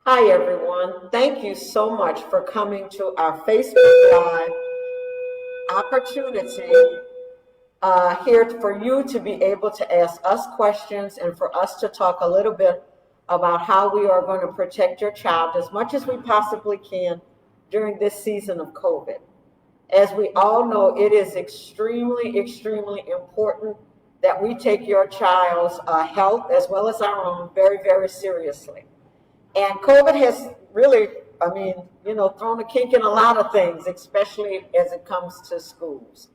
Hi, everyone. Thank you so much for coming to our Facebook Live opportunity here for you to be able to ask us questions and for us to talk a little bit about how we are going to protect your child as much as we possibly can during this season of COVID. As we all know, it is extremely, extremely important that we take your child's health as well as our own very, very seriously. And COVID has really, thrown a kink in a lot of things, especially as it comes to schools.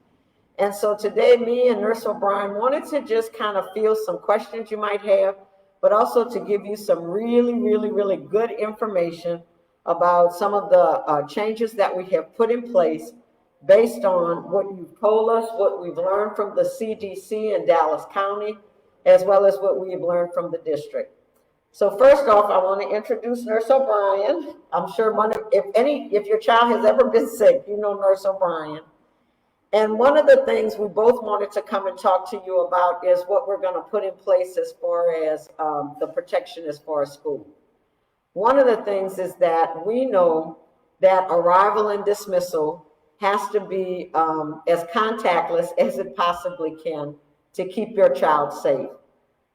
And so today, me and Nurse O'Brien wanted to just kind of field some questions you might have, but also to give you some really, really, really good information about some of the changes that we have put in place based on what you've told us, what we've learned from the CDC in Dallas County, as well as what we've learned from the district. So first off, I want to introduce Nurse O'Brien. I'm sure if your child has ever been sick, you know Nurse O'Brien. And one of the things we both wanted to come and talk to you about is what we're going to put in place as far as the protection as far as school. One of the things is that we know that arrival and dismissal has to be as contactless as it possibly can to keep your child safe.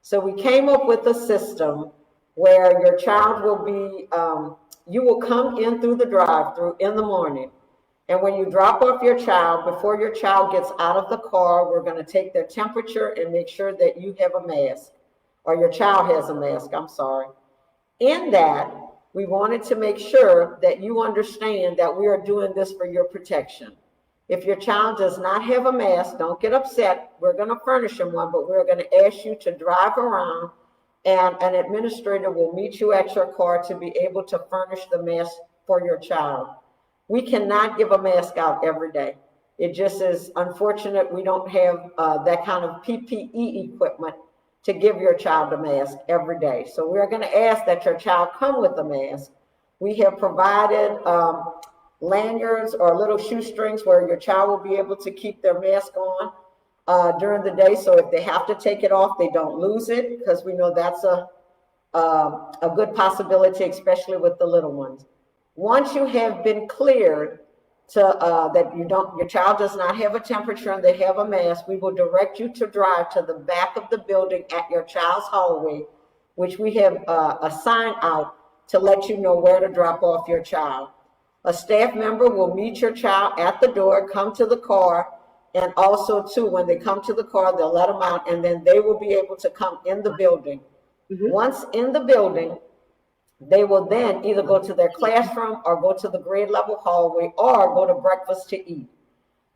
So we came up with a system where your child will be, you will come in through the drive-through in the morning. And when you drop off your child, before your child gets out of the car, we're going to take their temperature and make sure that you have a mask, or your child has a mask, I'm sorry. In that, we wanted to make sure that you understand that we are doing this for your protection. If your child does not have a mask, don't get upset. We're going to furnish them one, but we're going to ask you to drive around and an administrator will meet you at your car to be able to furnish the mask for your child. We cannot give a mask out every day. It just is unfortunate we don't have that kind of PPE equipment to give your child a mask every day. So we're going to ask that your child come with a mask. We have provided lanyards or little shoestrings where your child will be able to keep their mask on during the day. So if they have to take it off, they don't lose it, because we know that's a good possibility, especially with the little ones. Once you have been cleared to that your child does not have a temperature and they have a mask, we will direct you to drive to the back of the building at your child's hallway, which we have a sign out to let you know where to drop off your child. A staff member will meet your child at the door, come to the car, and also too, when they come to the car, they'll let them out, and then they will be able to come in the building. Mm-hmm. Once in the building, they will then either go to their classroom or go to the grade level hallway or go to breakfast to eat.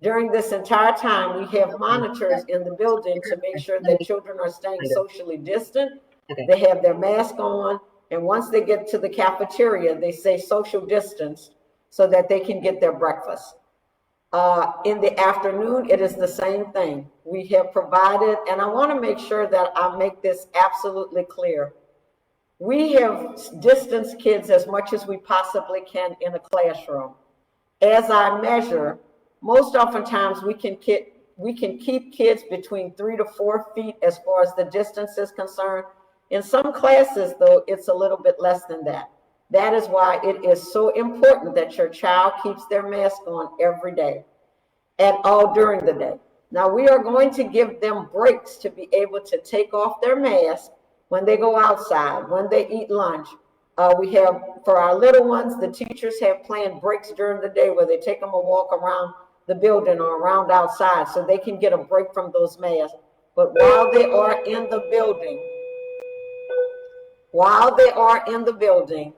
During this entire time, we have monitors in the building to make sure that children are staying socially distant. They have their mask on, and once they get to the cafeteria, they say social distance so that they can get their breakfast. In the afternoon, it is the same thing. We have provided, and I want to make sure that I make this absolutely clear. We have distanced kids as much as we possibly can in a classroom. As I measure, most oftentimes we can keep kids between 3 to 4 feet as far as the distance is concerned. In some classes, though, it's a little bit less than that. That is why it is so important that your child keeps their mask on every day and all during the day. Now, we are going to give them breaks to be able to take off their mask when they go outside, when they eat lunch. We have, for our little ones, the teachers have planned breaks during the day where they take them a walk around the building or around outside so they can get a break from those masks. But while they are in the building,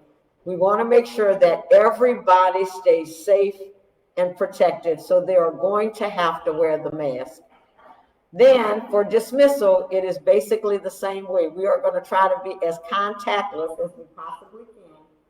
we want to make sure that everybody stays safe and protected, so they are going to have to wear the mask. Then for dismissal, it is basically the same way. We are going to try to be as contactless as we possibly